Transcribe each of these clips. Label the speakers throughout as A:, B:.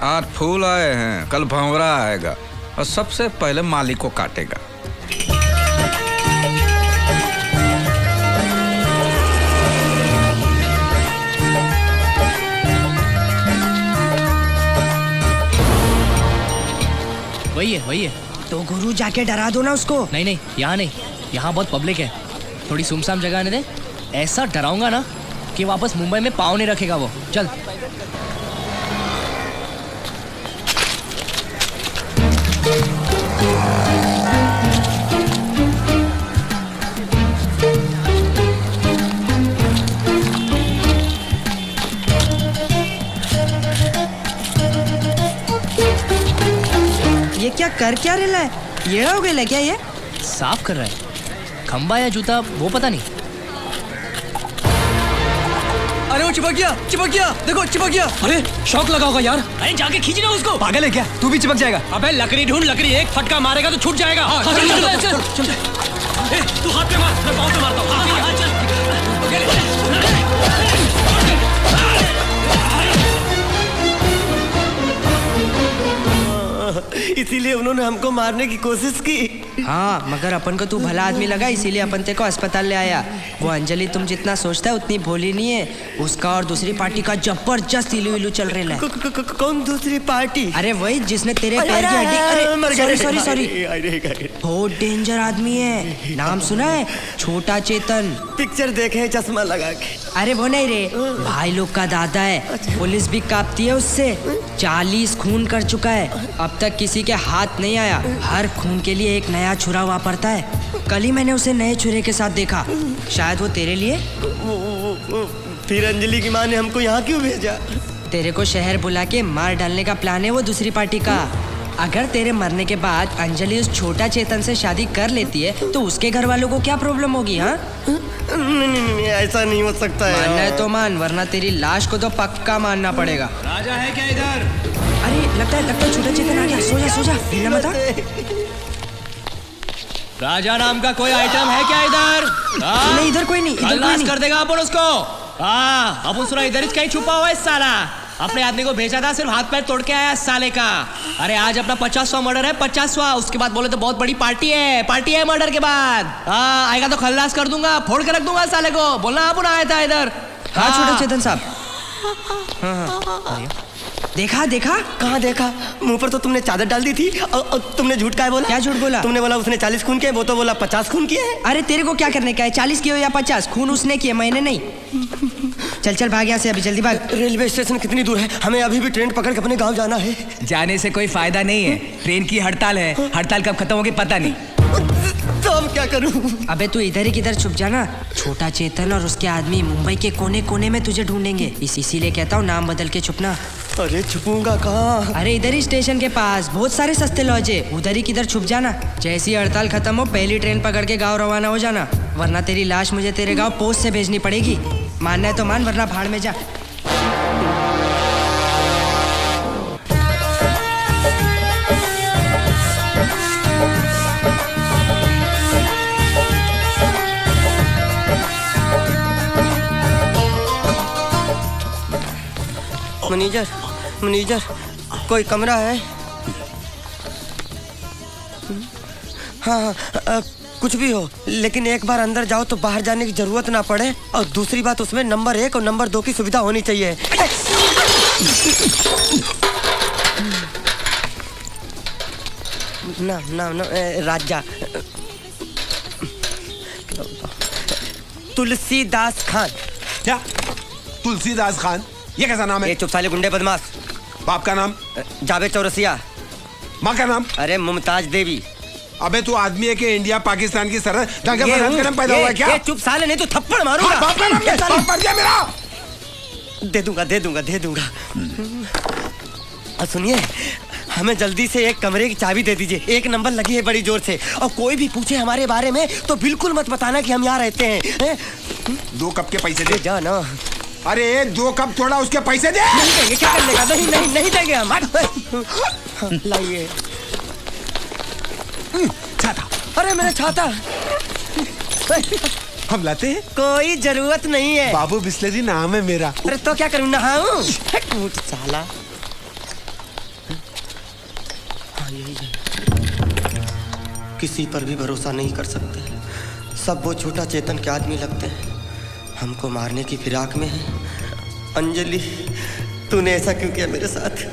A: आज फूल आए हैं, कल भंवरा आएगा और सबसे पहले माली को काटेगा।
B: वही है।
C: तो गुरु जाके डरा दो ना उसको।
B: नहीं, यहाँ नहीं, यहाँ बहुत पब्लिक है, थोड़ी सुमसाम जगह आने दे। ऐसा डराऊंगा ना कि वापस मुंबई में पाँव नहीं रखेगा वो। चल।
C: ये क्या कर क्या रहा है? ये हो गया क्या? ये
B: साफ कर रहा है। खंबा या जूता वो पता नहीं।
D: अरे वो चिपक गया, देखो चिपक गया।
B: अरे शौक लगा होगा यार। अरे जाके खींचना उसको।
D: पागल है क्या? तू भी चिपक जाएगा।
B: अबे लकड़ी ढूंढ, लकड़ी एक फटका मारेगा तो छूट जाएगा।
D: चल।
B: तू हाथ पे मार, मैं पाँव पे मारता हूँ।
D: इसीलिए उन्होंने हमको मारने की कोशिश की।
C: हाँ, मगर अपन को तू भला आदमी लगा, इसीलिए अपन तेरे को अस्पताल ले आया। वो अंजलि तुम जितना सोचता है उतनी भोली नहीं है। उसका और दूसरी पार्टी का जबरदस्त इलू चल रहा है।
D: कौन दूसरी पार्टी?
C: अरे वही जिसने तेरे पैर की हड्डी। सॉरी बहुत डेंजर आदमी है। नाम सुना है? छोटा चेतन।
D: पिक्चर देखे चश्मा लगा के।
C: अरे वो नहीं रे, भाई लोग का दादा है। पुलिस भी कांपती है उससे। 40 खून कर चुका है, अब तक किसी के हाथ नहीं आया। हर खून के लिए एक नया छुरा वापरता है। कल ही मैंने उसे नए छुरे के साथ देखा, शायद वो तेरे लिए।
D: फिर अंजलि की माँ ने हमको यहाँ क्यों भेजा?
C: तेरे को शहर बुला के मार डालने का प्लान है वो दूसरी पार्टी का। अगर तेरे मरने के बाद अंजलि उस छोटा चेतन से शादी कर लेती है तो उसके घर वालों को क्या प्रॉब्लम होगी? हाँ
D: नहीं, ऐसा नहीं हो सकता है।
C: मानना है तो मान, वरना तेरी लाश को तो पक्का मानना पड़ेगा।
B: राजा है क्या इधर?
C: अरे लगता है छोटा चेतन आ गया। सो जा हिलना मत।
B: राजा नाम का कोई आइटम है क्या इधर?
C: नहीं, इधर कोई नहीं।
B: खल्लास कर देगा अपन उसको। हाँ, अपन सुना इधर कहीं छुपा हुआ है साला। अपने आदमी को भेजा था, सिर्फ हाथ पैर तोड़ के आया साले का। अरे आज अपना 50वां मर्डर है, 50वां। उसके बाद बोले तो बहुत बड़ी पार्टी है मर्डर के बाद। हाँ, आएगा तो खल्लास कर दूंगा, फोड़ के रख दूंगा साले को। बोलना आप आया था इधर।
C: हाँ छोटा चेतन साहब। हाँ। देखा?
D: कहाँ देखा? मुंह पर तो तुमने चादर डाल दी थी। और तुमने झूठ का बोला?
C: क्या झूठ बोला?
D: तुमने बोला उसने 40 खून किए, वो तो बोला 50 खून किए हैं।
C: अरे तेरे को क्या करने का है? 40 किए या 50? खून उसने किए, मैंने नहीं। चल भाग यहाँ से, अभी जल्दी भाग।
D: रेलवे स्टेशन कितनी दूर है? हमें अभी भी ट्रेन पकड़ के अपने गाँव जाना है।
E: जाने से कोई फायदा नहीं है, ट्रेन की हड़ताल है। हड़ताल कब खत्म होगी पता नहीं।
D: तो अब क्या करूं?
C: अबे तू इधर ही किधर छुप जाना। छोटा चेतन और उसके आदमी मुंबई के कोने कोने में तुझे ढूंढेंगे। इसीलिए कहता हूँ नाम बदल के छुपना।
D: अरे छुपूंगा कहाँ?
C: अरे इधर ही स्टेशन के पास बहुत सारे सस्ते लॉज है, उधर ही किधर छुप जाना। जैसी हड़ताल खत्म हो पहली ट्रेन पकड़ के गाँव रवाना हो जाना, वरना तेरी लाश मुझे तेरे गाँव पोस्ट से भेजनी पड़ेगी। मानना है तो मान, वरना भाड़ में जा।
D: मैनेजर कोई कमरा है? हाँ, कुछ भी हो, लेकिन एक बार अंदर जाओ तो बाहर जाने की जरूरत ना पड़े। और दूसरी बात, उसमें नंबर 1 और नंबर 2 की सुविधा होनी चाहिए। ना राजा तुलसीदास खान।
F: क्या? तुलसीदास खान? ये कैसा नाम है?
D: ये चुप साले गुंडे बदमाश।
F: बाप का नाम?
D: जावेद चौरसिया।
F: माँ का नाम?
D: अरे मुमताज देवी।
F: अबे तू आदमी है कि इंडिया पाकिस्तान की सरहद दंगे फसाद का नाम पैदा हुआ है क्या?
D: ये चुप साले, नहीं तो थप्पड़ मारूंगा।
F: बाप का नाम क्या? पड़ गया मेरा। दे दूंगा। सुनिए, हमें जल्दी से एक कमरे की चाबी दे दीजिए। 1 नंबर लगी है बड़ी जोर से, और कोई भी पूछे हमारे बारे में तो बिल्कुल मत बताना कि हम यहाँ रहते हैं। 2 कप के पैसे दे।
D: जा ना।
F: अरे 2 कप थोड़ा, उसके पैसे दे।
D: नहीं देंगे, क्या कर लेगा? नहीं देंगे हम। लाइए
F: छाता।
D: अरे मेरा छाता।
F: हम लाते हैं।
D: कोई जरूरत नहीं है।
F: बाबू बिस्लेरी नाम है मेरा।
D: अरे तो क्या करूँ, नहाऊं? साला यही है। किसी पर भी भरोसा नहीं कर सकते, सब वो छोटा चेतन के आदमी लगते हैं, हमको मारने की फिराक में है। अंजलि, तूने ऐसा क्यों किया मेरे साथ?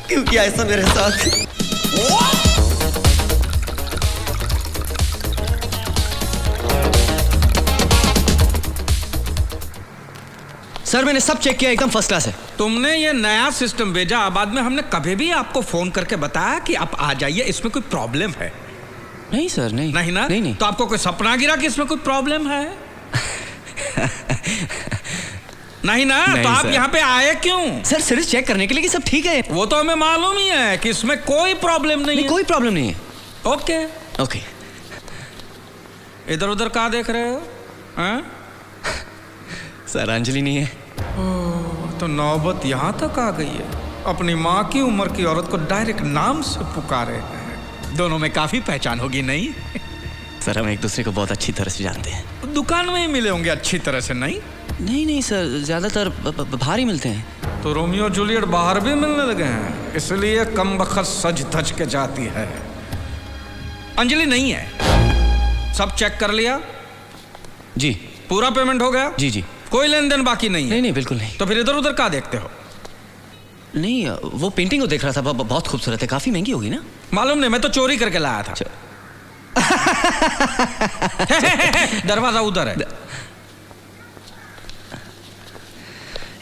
D: क्यों किया ऐसा मेरे साथ?
B: सर मैंने सब चेक किया, एकदम फर्स्ट क्लास है।
A: तुमने ये नया सिस्टम भेजा, बाद में हमने कभी भी आपको फोन करके बताया कि आप आ जाइए, इसमें कोई प्रॉब्लम है?
B: नहीं सर, नहीं
A: नहीं ना?
B: नहीं।
A: तो आपको कोई सपना गिरा कि इसमें कोई प्रॉब्लम है? नहीं ना?
B: नहीं
A: तो आप
B: सर।
A: यहाँ पे आए क्यों?
B: सर सिर्फ चेक करने के लिए कि सब ठीक है।
A: वो तो हमें मालूम ही है कि इसमें कोई प्रॉब्लम नहीं है।
B: कोई प्रॉब्लम नहीं है।
A: Okay
B: okay.
A: इधर उधर कहाँ देख रहे हो? हाँ?
B: सर अंजलि नहीं है।
A: तो नौबत यहाँ तक आ गई है, अपनी माँ की उम्र की औरत को डायरेक्ट नाम से पुकारे हैं। दोनों में काफी पहचान होगी नहीं?
B: सर हम एक दूसरे को बहुत अच्छी तरह से जानते हैं।
A: दुकान में ही मिले होंगे अच्छी तरह से, नहीं?
B: नहीं सर, ज्यादातर बाहर ही मिलते हैं।
A: तो रोमियो जूलियट बाहर भी मिलने लगे हैं, इसलिए कम बखत सज धज के जाती है। अंजलि नहीं है, सब चेक कर लिया?
B: जी।
A: पूरा पेमेंट हो गया?
B: जी।
A: कोई लेन देन बाकी नहीं है?
B: नहीं बिल्कुल नहीं।
A: तो फिर इधर उधर कहाँ देखते हो?
B: नहीं, वो पेंटिंग को देख रहा था, बहुत खूबसूरत है, काफी महंगी होगी ना?
A: मालूम नहीं, मैं तो चोरी करके लाया था। दरवाजा उधर है।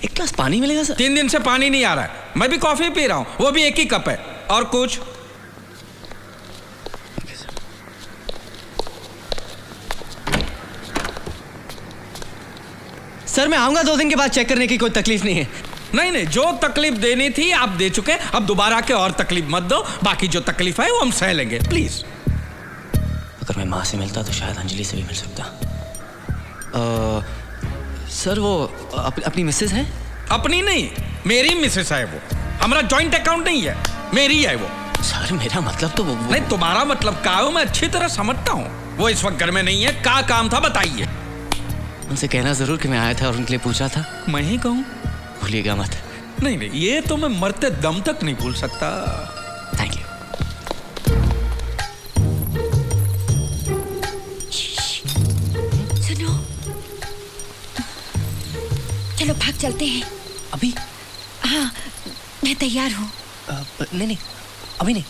B: एक ग्लास पानी मिलेगा सर?
A: 3 दिन से पानी नहीं आ रहा है, मैं भी कॉफी पी रहा हूँ, वो भी एक ही कप है। और कुछ?
B: सर मैं आऊंगा 2 दिन के बाद चेक करने की, कोई तकलीफ नहीं है।
A: नहीं, जो तकलीफ देनी थी आप दे चुके, अब दोबारा के और तकलीफ मत दो। बाकी जो तकलीफ है वो हम सह लेंगे, प्लीज।
B: अगर मैं माँ से मिलता तो शायद अंजलि से भी मिल सकता। सर वो अपनी मिसेज है?
A: अपनी नहीं, मेरी मिसेस है वो। हमारा जॉइंट अकाउंट नहीं है, मेरी है वो।
B: सर मेरा मतलब तो वो
A: नहीं, तुम्हारा मतलब क्या हो मैं अच्छी तरह समझता हूँ। वो इस वक्त घर में नहीं है, क्या काम था बताइए?
B: उनसे कहना जरूर कि मैं आया था और उनके लिए पूछा था।
A: मैं ही कहूँ?
B: भूलिएगा मत।
A: नहीं, ये तो मैं मरते दम तक नहीं भूल सकता।
B: Thank you.
G: सुनो, चलो भाग चलते हैं।
B: अभी?
G: हाँ, मैं तैयार हूँ।
B: नहीं अभी नहीं,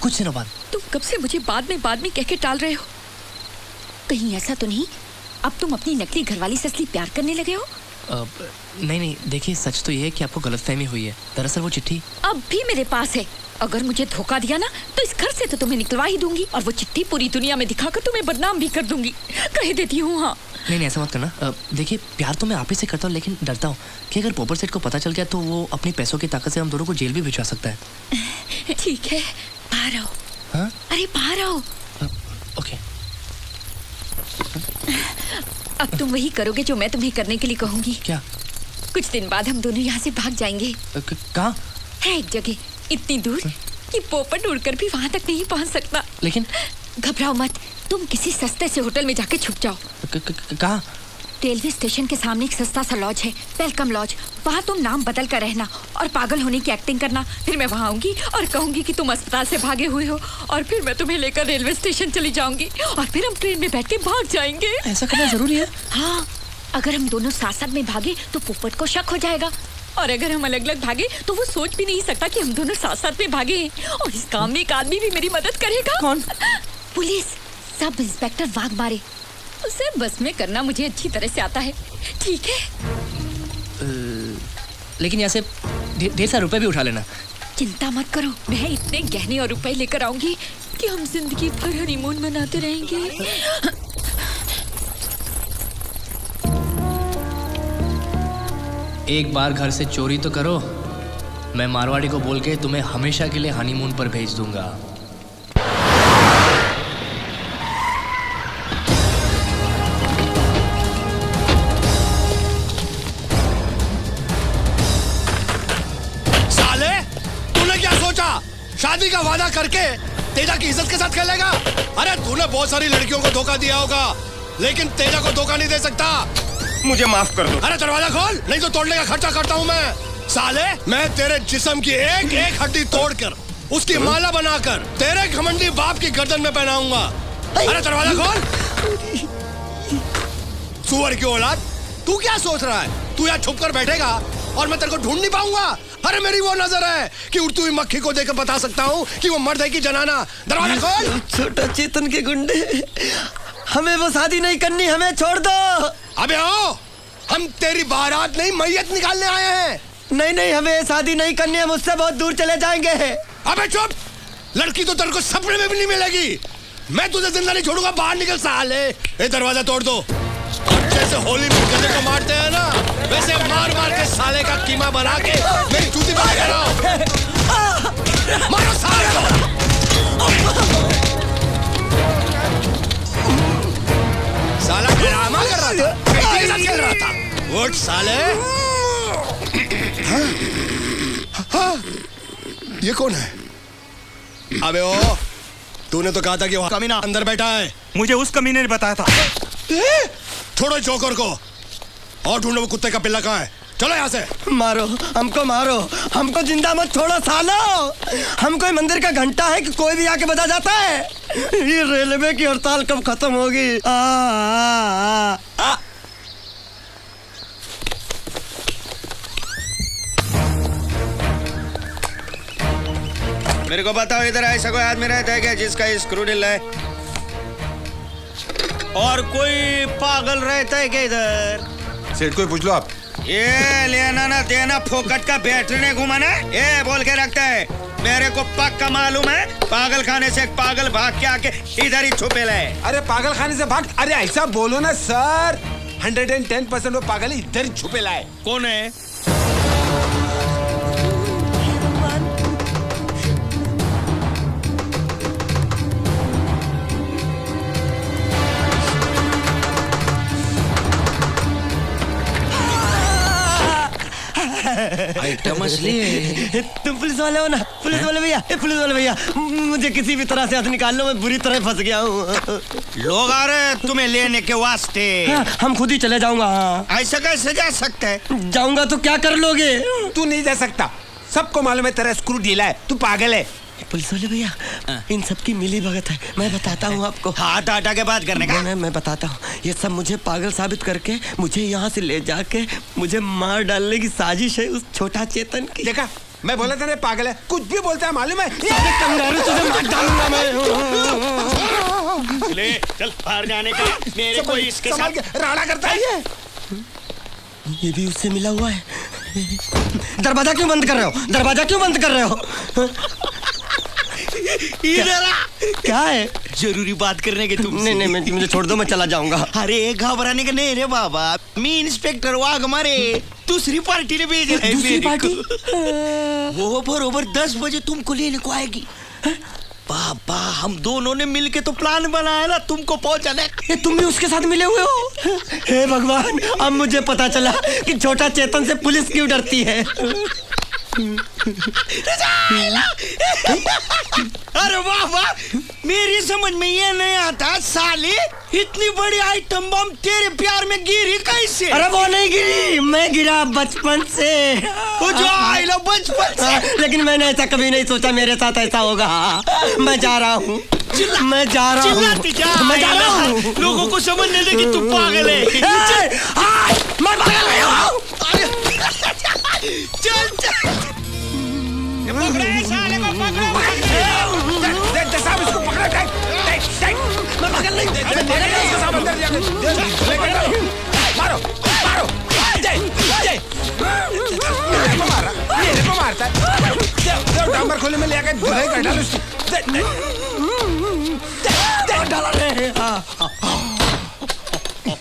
B: कुछ दिनों बाद।
G: तुम कब से मुझे बाद में कह के टाल रहे हो? कहीं ऐसा तो नहीं अब तुम अपनी नकली घरवाली से असली प्यार करने लगे हो?
B: नहीं देखिए, सच तो ये है कि आपको गलतफहमी हुई है। दरअसल वो चिट्ठी
G: अब भी मेरे पास है। अगर मुझे धोखा दिया ना तो इस घर से तो तुम्हें निकलवा ही दूंगी, और वो चिट्ठी पूरी दुनिया में दिखाकर तुम्हें बदनाम भी कर दूंगी, कह देती हूँ। हाँ
B: नहीं ऐसा मत करना। देखिए प्यार तो मैं आप ही से करता हूँ, लेकिन डरता हूँ कि अगर पोपर सेठ को पता चल गया तो वो अपने पैसों की ताकत से हम दोनों को जेल भी भिजवा सकता है।
G: ठीक है, बाहर आओ।
B: हाँ?
G: अरे बाहर आओ।
B: ओके।
G: अब तुम वही करोगे जो मैं तुम्हें करने के लिए कहूंगी।
B: क्या?
G: कुछ दिन बाद हम दोनों यहाँ से भाग जाएंगे।
B: कहाँ?
G: है एक जगह इतनी दूर कि पोपट उड़कर भी वहाँ तक नहीं पहुँच सकता।
B: लेकिन
G: घबराओ मत, तुम किसी सस्ते से होटल में जाके छुप जाओ।
B: कहाँ?
G: रेलवे स्टेशन के सामने एक सस्ता सा लॉज है, वेलकम लॉज। वहाँ तुम नाम बदल कर रहना और पागल होने की एक्टिंग करना। फिर मैं वहाँ आऊंगी और कहूंगी कि तुम अस्पताल से भागे हुए हो, और फिर मैं तुम्हें लेकर रेलवे स्टेशन चली जाऊंगी, और फिर हम ट्रेन में बैठ के भाग जाएंगे।
B: ऐसा करना जरूरी है?
G: हाँ, अगर हम दोनों साथ साथ में भागे तो पोपट को शक हो जाएगा, और अगर हम अलग अलग भागे तो वो सोच भी नहीं सकता कि हम दोनों साथ साथ में भागे हैं। और इस काम में एक आदमी भी मेरी मदद करेगा।
B: कौन?
G: Police, sub inspector Waghmare. उसे बस में करना मुझे अच्छी तरह से आता है, ठीक है?
B: लेकिन यहाँ से ढेर सारे रुपए भी उठा लेना।
G: चिंता मत करो, मैं इतने गहने और रुपए लेकर आऊंगी कि हम जिंदगी भर हनीमून मनाते रहेंगे।
B: एक बार घर से चोरी तो करो, मैं मारवाड़ी को बोल के तुम्हें हमेशा के लिए हनीमून पर भेज दूंगा।
H: साले, तूने क्या सोचा? शादी का वादा करके तेजा की इज्जत के साथ खेलेगा? अरे तूने बहुत सारी लड़कियों को धोखा दिया होगा, लेकिन तेजा को धोखा नहीं दे सकता।
F: मुझे माफ कर दो।
H: अरे दरवाजा खोल, नहीं तो तोड़ने का खर्चा करता हूँ मैं। साले, मैं तेरे जिस्म की एक एक हड्डी तोड़कर उसकी माला बनाकर तेरे घमंडी बाप की गर्दन में पहनाऊंगा। अरे दरवाजा खोल। सुअर की औलाद, तू क्या सोच रहा है? तू यहाँ छुप कर बैठेगा और मैं तेरे को ढूंढ नहीं पाऊंगा? अरे मेरी वो नजर है कि उड़ती हुई मक्खी को देखकर बता सकता हूँ कि वो मर्द है कि जनाना। दरवाजा खोल।
D: छोटा चेतन के गुंडे, हमें वो शादी नहीं करनी, हमें छोड़ दो।
H: अबे आओ, हम तेरी बारात नहीं मैयत निकालने आए हैं।
D: नहीं नहीं, हमें शादी नहीं करनी, हम उससे बहुत दूर चले जाएंगे।
H: अबे चुप, लड़की तो तेरे को सपने में भी नहीं मिलेगी। मैं तुझे जिंदा नहीं छोड़ूंगा, बाहर निकल साले। ये दरवाजा तोड़ दो। और जैसे होली में गधे को मारते हैं ना, वैसे मार मार के साले का कीमा बना के मेरी जूती बना के लाओ। मारो साले को। साला ड्रामा कर रहा था, बेटी के साथ खेल रहा था। उठ साले। हाँ, ये कौन है? अबे ओ, तूने तो कहा था कि वो कमीना अंदर बैठा है।
F: मुझे उस कमीने ने बताया था।
H: छोड़ो जोकर को और ढूंढो वो कुत्ते का पिल्ला कहाँ है। चलो यहाँ से।
D: मारो हमको, मारो हमको, जिंदा मत छोड़ो सालो। हम कोई मंदिर का घंटा है कि कोई भी आके बजा जाता है? ये रेलवे की हड़ताल कब खत्म होगी?
I: मेरे को बताओ, इधर ऐसा कोई आदमी रहता है क्या जिसका स्क्रू ढीला है? और कोई पागल रहता है क्या इधर?
F: सेठ को पूछ लो आप।
I: ये लेना ना देना फोकट का बैटरी घुमाना, ये बोल के रखता है। मेरे को पक्का मालूम है, पागल खाने से एक पागल भाग के आके इधर ही छुपे लाए।
F: अरे पागल खाने से भाग? अरे ऐसा बोलो ना सर। 110% वो पागल इधर ही छुपे लाए।
I: कौन है?
B: आइटम असली है।
D: तुम पुलिस वाले हो ना? पुलिस वाले भैया, पुलिस वाले भैया, मुझे किसी भी तरह से हाथ निकाल लो, मैं बुरी तरह फंस गया हूँ।
I: लोग आ रहे हैं तुम्हें लेने के वास्ते।
D: हम खुद ही चले जाऊंगा।
I: ऐसा कैसे जा सकते है?
D: जाऊंगा तो क्या कर लोगे?
F: तू नहीं जा सकता, सबको मालूम है तेरा स्क्रू ढीला है, तू पागल है।
D: पुलिस वाले भैया, इन सब की मिली भगत है, मैं बताता हूँ आपको।
I: हाथ हटा के बात करने का।
D: मैं बताता हूँ, ये सब मुझे पागल साबित करके मुझे यहाँ से ले जाके मुझे मार डालने की साजिश है उस छोटा चेतन की।
F: देखा, मैं बोला था ना पागल है, कुछ भी बोलता है मालूम है।
D: तुझे मार डालूंगा मैं।
I: ले चल बाहर जाने का। मेरे को इसके साथ
F: राड़ा करता है
D: ये भी उससे मिला हुआ है। दरवाजा क्यों बंद कर रहे हो? दरवाजा क्यों बंद कर रहे हो?
I: इधर आ।
D: क्या है?
I: जरूरी बात करने के तुम।
D: नहीं नहीं, मुझे छोड़ दो, मैं चला जाऊंगा।
I: अरे घबराने का नहीं रे बाबा, मैं इंस्पेक्टर वाघ हमारे दूसरी पार्टी ने भेजा है।
D: दूसरी पार्टी?
I: वो बरोबर 10 बजे तुमको लेने को आएगी। बाबा, हम दोनों ने मिलके तो प्लान बनाया ना तुमको पहुंचाने।
D: ये तुम भी उसके साथ मिले हुए हो? हे भगवान, अब मुझे पता चला कि छोटा चेतन से पुलिस क्यों डरती है।
I: अरे वाह वाह, मेरी समझ में ये नहीं आता साले, इतनी बड़ी आइटम बम तेरे प्यार में गिरी कैसे?
D: अरे वो नहीं गिरी, मैं गिरा बचपन से।
I: वो जो आइला बचपन से।
D: लेकिन मैंने ऐसा कभी नहीं सोचा मेरे साथ ऐसा होगा। मैं जा रहा हूँ, मैं जा रहा हूँ, मैं जा रहा हूँ।
I: लोगों को समझने दे कि तू पागल है।
D: मैं पागल नहीं हूँ।
I: चल चल, पकड़ो साले को, पकड़ो।
F: साहब इसको पकड़ा।
D: मैं पागल नहीं हूँ।
F: मारो मारो, मेरे को मारता है। डांबर खोले में ले आकर धुलाई कर डालो उसकी।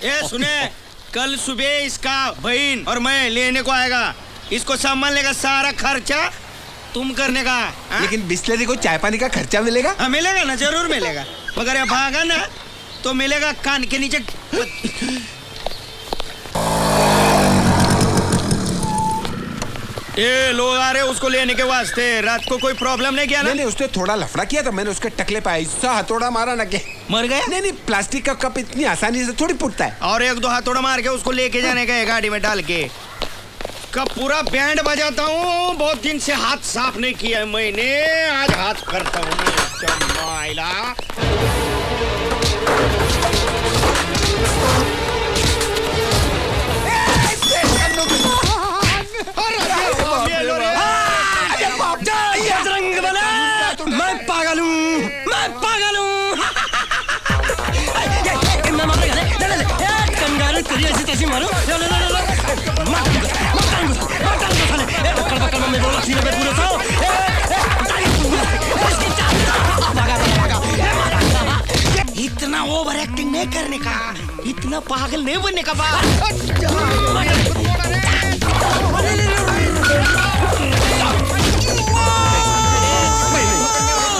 I: ये सुने, कल सुबह इसका बहन और मैं लेने को आएगा। इसको संभालने का सारा खर्चा तुम करने का।
F: लेकिन बिस्लरी को चाय पानी का खर्चा मिलेगा?
I: हाँ मिलेगा ना, जरूर मिलेगा। मगर ये भागा ना तो मिलेगा कान के नीचे। ये लोग आ रहे उसको लेने के वास्ते। रात को कोई प्रॉब्लम नहीं किया ना?
F: नहीं, उसने थोड़ा लफड़ा किया था, मैंने उसके टकले पे ऐसा हथौड़ा मारा ना कि
I: मर गया।
F: नहीं, प्लास्टिक का कप इतनी आसानी से थोड़ी फूटता है।
I: और 1-2 हथौड़ा मार के उसको लेके जाने का गाड़ी में डाल के। आपका पूरा बैंड बजाता हूँ। बहुत दिन से हाथ साफ नहीं किया है मैंने, आज हाथ करता हूँ।
F: मैं पागल हूँ, मैं पागल हूँ। कंगारू तुझे ऐसी तैसी मारो।
I: इतना ओवर एक्टिंग नहीं करने का, इतना पागल नहीं बनने का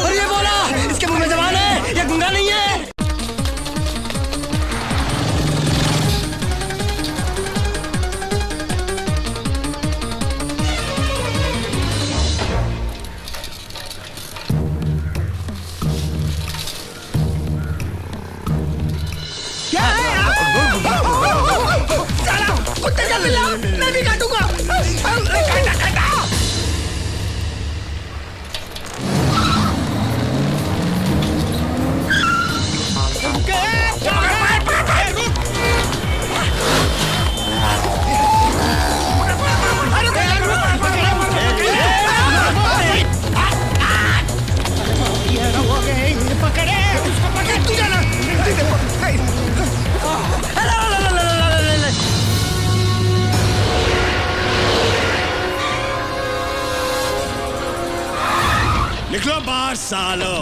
F: और ये बोला इसके मुंह में जबान है, ये गुंगा नहीं है। कुत्ते का पिल्ला, मैं भी काटूंगा।
H: निकलो बाहर सालो,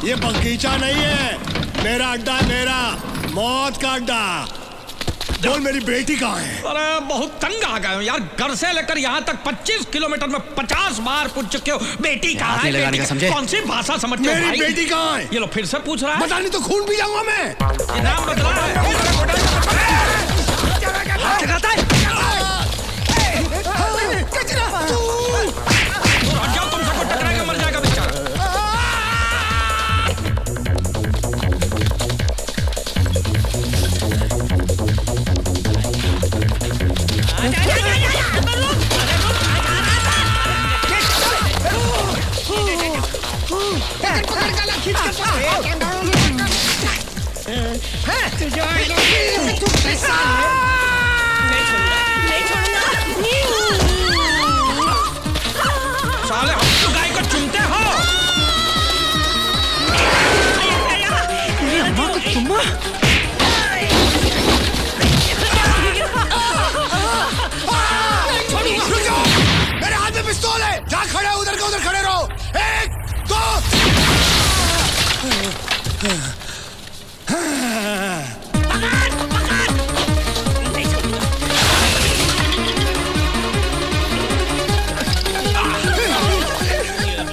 H: ये बगीचा नहीं है, मेरा अड्डा है, मेरा मौत का अड्डा। बोल मेरी बेटी कहाँ है?
A: अरे बहुत तंग आ गए हो यार, घर से लेकर यहाँ तक 25 किलोमीटर में 50 बार पूछ चुके हो बेटी कहाँ है, लगाने का समझे? कौन सी भाषा समझते हो भाई?
H: मेरी बेटी कहाँ है?
A: ये लो फिर से पूछ रहा है।
H: बता नहीं तो खून पी जाऊंगा मैं।
A: ये नाम बदला है। तुम सबको टकराएगा, मर जाएगा बेचारा। साले हम तो गाय को चुनते हो।
H: मेरे हाथ में पिस्तौल है, जहाँ खड़े हो उधर का उधर खड़े रहो। 1 2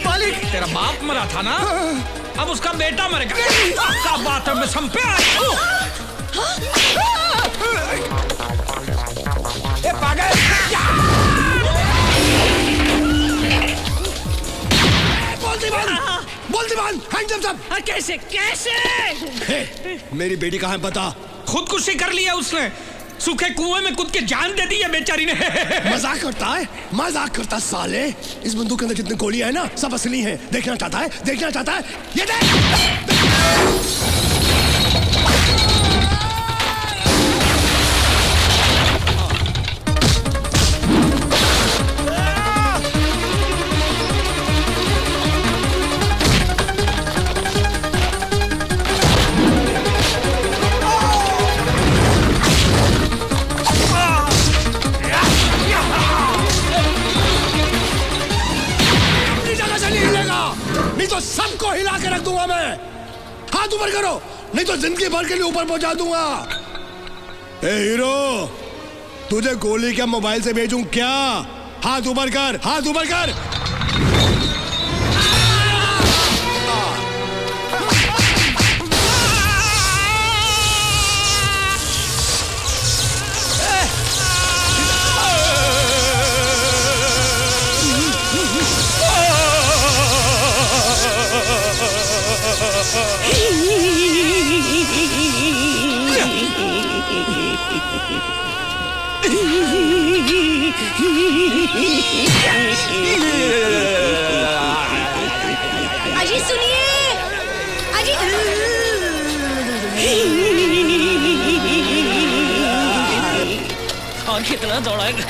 A: मालिक तेरा बाप मरा था ना, अब उसका बेटा मरेगा। क्या बात है, मैं संपे
H: पागल। बोल दीवान, हैंड्स अप।
B: कैसे कैसे?
H: मेरी बेटी कहाँ है बता।
A: खुदकुशी कर लिया उसने, सूखे कुएं में कूद के जान दे दी है बेचारी ने।
H: मजाक करता है, मजाक करता साले। इस बंदूक के अंदर जितनी गोलियां है ना, सब असली हैं। देखना चाहता है, देखना चाहता है, ये देख। नहीं तो सबको हिला के रख दूंगा मैं। हाथ ऊपर करो, नहीं तो जिंदगी भर के लिए ऊपर पहुंचा दूंगा। ए हीरो, तुझे गोली क्या मोबाइल से भेजूं क्या? हाथ ऊपर कर, हाथ ऊपर कर।
G: अजी सुनिए, अजी
B: और कितना दौड़ाएगा?